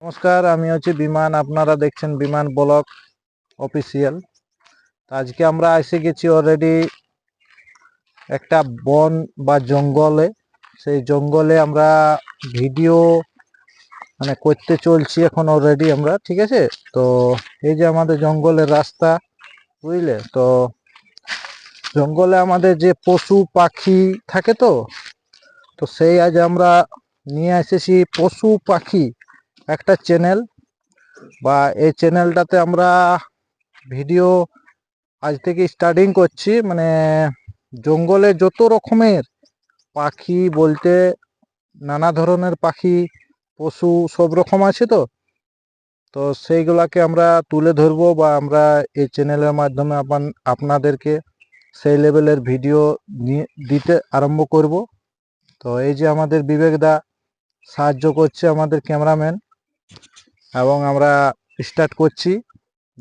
নমস্কার, আমি হচ্ছে বিমান। আপনারা দেখছেন বিমান ব্লগ অফিসিয়াল। আজকে আমরা এসে গেছি অলরেডি একটা বন বা জঙ্গলে। সেই জঙ্গলে আমরা ভিডিও করতে চলছি এখন অলরেডি আমরা, ঠিক আছে। তো এই যে আমাদের জঙ্গলের রাস্তা, বুঝলে তো। জঙ্গলে আমাদের যে পশু পাখি থাকে, তো তো সেই আজ আমরা নিয়ে এসেছি পশু পাখি একটা চ্যানেল, বা এই চ্যানেলটাতে আমরা ভিডিও আজ থেকে স্টার্টিং করছি। জঙ্গলে যত রকমের পাখি বলতে নানা ধরনের পাখি পশু সব রকম আছে। তো তো সেইগুলাকে আমরা তুলে ধরবো, বা আমরা এই চ্যানেলের মাধ্যমে আপনাদেরকে সেই লেভেলের ভিডিও দিতে আরম্ভ করব। তো এই যে আমাদের বিবেক দা সাহায্য করছে, আমাদের ক্যামেরাম্যান, এবং আমরা স্টার্ট করছি।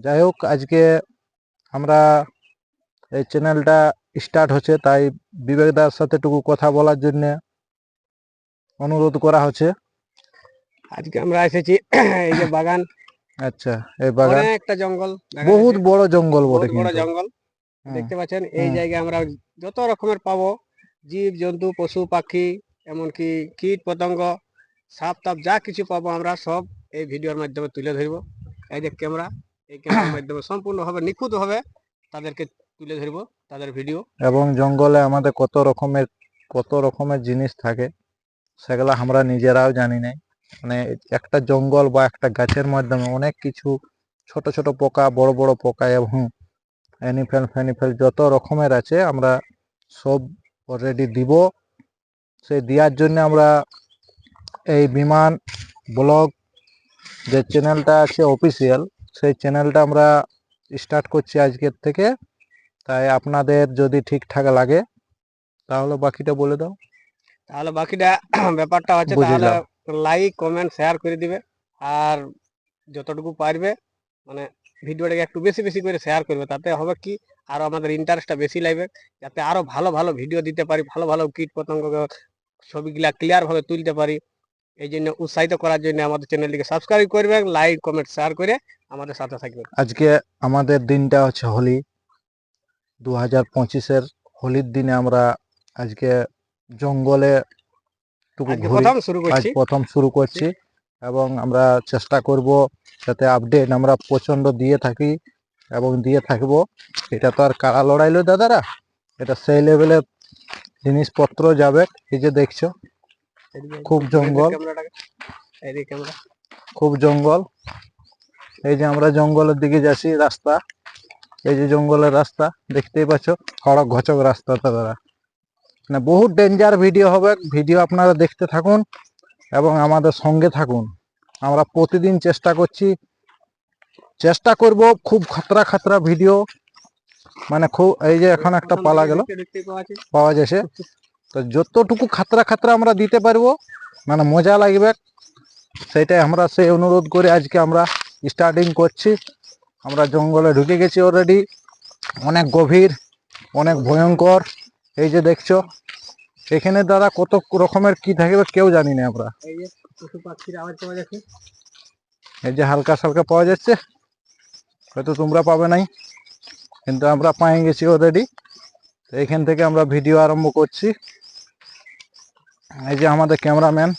যাই হোক, আজকে আমরা এই চ্যানেলটা স্টার্ট হচ্ছে, তাই বিবেকদার সাথে টুকু কথা বলার জন্য অনুরোধ করা হচ্ছে। আজকে আমরা এসেছি এই যে বাগান। আচ্ছা, এই বাগান একটা জঙ্গল, বহুত বড় জঙ্গল বটে, বড় কিন্তু জঙ্গল দেখতে পাচ্ছেন। এই জায়গায় আমরা যত রকমের পাবো জীব জন্তু, পশু পাখি, এমনকি কীট পতঙ্গ, সাপ টাপ যা কিছু পাবো আমরা সব এই ভিডিওর মাধ্যমে তুলে ধরবো। এই যে ক্যামেরার মাধ্যমে সম্পূর্ণভাবে নিখুঁতভাবে তাদেরকে তুলে ধরবো, তাদের ভিডিও। এবং জঙ্গলে আমাদের কত রকমের জিনিস থাকে, সেগুলা আমরা নিজেরাও জানি না। একটা জঙ্গল বা একটা গাছের মাধ্যমে অনেক কিছু, ছোট ছোট পোকা, বড় বড় পোকা এবং অ্যানিফেল ফ্যানিফেল যত রকমের আছে, আমরা সব অলরেডি দিব। সেই দেওয়ার জন্য আমরা এই বিমান ব্লগ যে চ্যানেলটা আছে অফিসিয়াল, সেই চ্যানেলটা আমরা স্টার্ট করছি আজকের থেকে। তাই আপনাদের যদি ঠিকঠাক লাগে তাহলে বাকিটা বলে দাও। তাহলে বাকিটা ব্যাপারটা হচ্ছে, তাহলে লাইক কমেন্ট শেয়ার করে দিবে, আর যতটুকু পারবে ভিডিওটাকে একটু বেশি বেশি করে শেয়ার করবে। তাতে হবে কি, আরো আমাদের ইন্টারেস্টটা বেশি লাগবে, যাতে আরো ভালো ভালো ভিডিও দিতে পারি, ভালো ভালো কীট পতঙ্গ ছবিগুলা ক্লিয়ার ভাবে তুলতে পারি। এই জন্য উৎসাহিত করার জন্য আমাদের চ্যানেলটিকে সাবস্ক্রাইব করবেন, লাইক কমেন্ট শেয়ার করে আমাদের সাথে থাকবেন। আজকে আমাদের দিনটা হচ্ছে হোলি 2025-এর হোলির দিনে আমরা আজকে জঙ্গলে প্রথম শুরু করছি, এবং আমরা চেষ্টা করব যাতে আপডেট আমরা প্রচন্ড দিয়ে থাকি এবং দিয়ে থাকবো। এটা তো আর কারা লড়াইলো দাদারা, এটা সেই লেভেলের জিনিসপত্র যাবে। এই যে দেখছো, খুব জঙ্গল, খুব জঙ্গল। এই যে আমরা জঙ্গলের দিকে যাচ্ছি, রাস্তা, এই যে জঙ্গলের রাস্তা দেখতেই পাচ্ছ, খড়ক ঘচক রাস্তা দাদারা। বহুত ডেঞ্জার ভিডিও হবে, ভিডিও আপনারা দেখতে থাকুন এবং আমাদের সঙ্গে থাকুন। আমরা প্রতিদিন চেষ্টা করব খুব খাতরা ভিডিও, খুব। এই যে এখন একটা পালা গেল, পাওয়া যাচ্ছে। তো যতটুকু খাতরা আমরা দিতে পারবো, মজা লাগবে, সেটাই আমরা সেই অনুরোধ করে আজকে আমরা স্টার্টিং করছি। আমরা জঙ্গলে ঢুকে গেছি অলরেডি, অনেক গভীর, অনেক ভয়ঙ্কর। এই যে দেখছো, এখানে দাদা কত রকমের কি থাকবে কেউ জানি না আমরা। পশু পাখির আওয়াজ পাওয়া যাচ্ছে, এই যে হালকা সালকা পাওয়া যাচ্ছে, হয়তো তোমরা পাবে নাই, কিন্তু আমরা পেয়ে গেছি অলরেডি। এইখান থেকে আমরা ভিডিও আরম্ভ করছি। এই যে আমাদের ক্যামেরাম্যান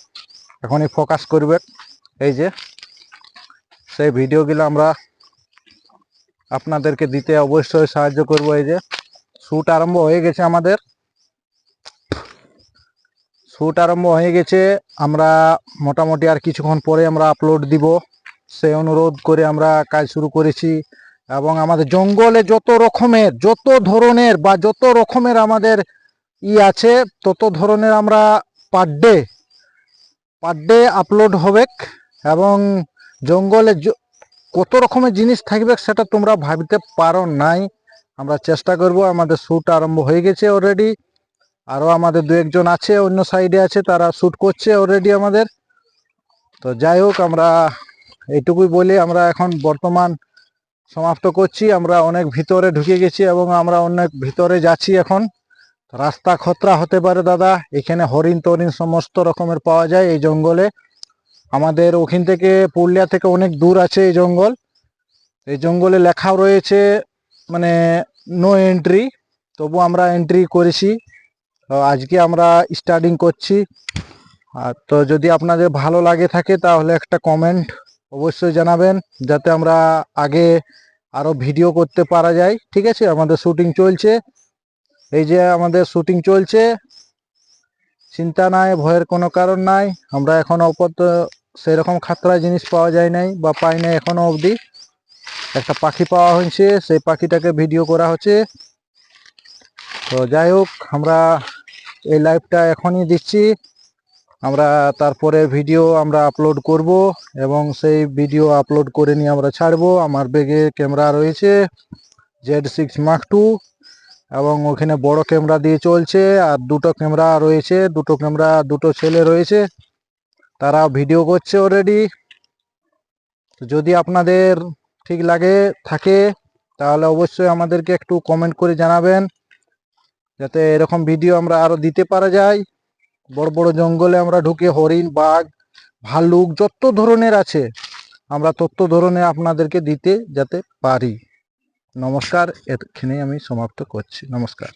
এখনই ফোকাস করবে, এই যে সেই ভিডিওগুলো আমরা আপনাদেরকে দিতে অবশ্যই সাহায্য করব। এই যে শ্যুট আরম্ভ হয়ে গেছে, আমাদের শ্যুট আরম্ভ হয়ে গেছে। আমরা মোটামুটি আর কিছুক্ষণ পরে আমরা আপলোড দিব, সেই অনুরোধ করে আমরা কাজ শুরু করেছি। এবং আমাদের জঙ্গলে যত ধরনের বা যত রকমের আমাদের আছে, তত ধরনের আমরা পার ডে আপলোড হবে। এবং জঙ্গলে কত রকমের জিনিস থাকবে সেটা তোমরা ভাবতে পারো নাই। আমরা চেষ্টা করব। আমাদের শ্যুট আরম্ভ হয়ে গেছে অলরেডি, আরও আমাদের দু একজন আছে অন্য সাইডে আছে, তারা শ্যুট করছে অলরেডি আমাদের। তো যাই হোক, আমরা এইটুকুই বলে আমরা এখন বর্তমান সমাপ্ত করছি। আমরা অনেক ভিতরে ঢুকে গেছি এবং আমরা অনেক ভিতরে যাচ্ছি এখন। রাস্তা খতরা হতে পারে দাদা, এখানে হরিণ টরিণ সমস্ত রকমের পাওয়া যায় এই জঙ্গলে। আমাদের ওখান থেকে পুরুলিয়া থেকে অনেক দূর আছে এই জঙ্গল। এই জঙ্গলে লেখাও রয়েছে মানে নো এন্ট্রি, তবু আমরা এন্ট্রি করেছি। তো আজকে আমরা স্টার্টিং করছি। আর তো যদি আপনাদের ভালো লাগে থাকে তাহলে একটা কমেন্ট অবশ্যই জানাবেন, যাতে আমরা আগে আরো ভিডিও করতে পারা যায়। ঠিক আছে, আমাদের শুটিং চলছে, এই যে আমাদের শুটিং চলছে, চিন্তা নাই, ভয়ের কোনো কারণ নাই। আমরা এখন আপাতত সেরকম খাতরা জিনিস পাওয়া যায় নাই বা পাই নাই এখনো অবধি। একটা পাখি পাওয়া হয়েছে, সেই পাখিটাকে ভিডিও করা হচ্ছে। তো যাই হোক, আমরা এই লাইভটা এখনই দিচ্ছি, আমরা তারপরে ভিডিও আমরা আপলোড করব এবং সেই ভিডিও আপলোড করে নিয়ে আমরা ছাড়বো। আমার ব্যাগে ক্যামেরা রয়েছে Z6 Mark II এবং ওখানে বড় ক্যামেরা দিয়ে চলছে, আর দুটো ক্যামেরা রয়েছে, দুটো ক্যামেরা দুটো ছেলে রয়েছে, তারা ভিডিও করছে অলরেডি। যদি আপনাদের ঠিক লাগে থাকে তাহলে অবশ্যই আমাদেরকে একটু কমেন্ট করে জানাবেন, যাতে এরকম ভিডিও আমরা আরো দিতে পারা যায়। বড় বড় জঙ্গলে আমরা ঢুকে হরিণ, বাঘ, ভাল্লুক যত ধরনের আছে আমরা তত ধরনের আপনাদেরকে দিতে যাতে পারি। নমস্কার, এখানেই আমি সমাপ্ত করছি। নমস্কার।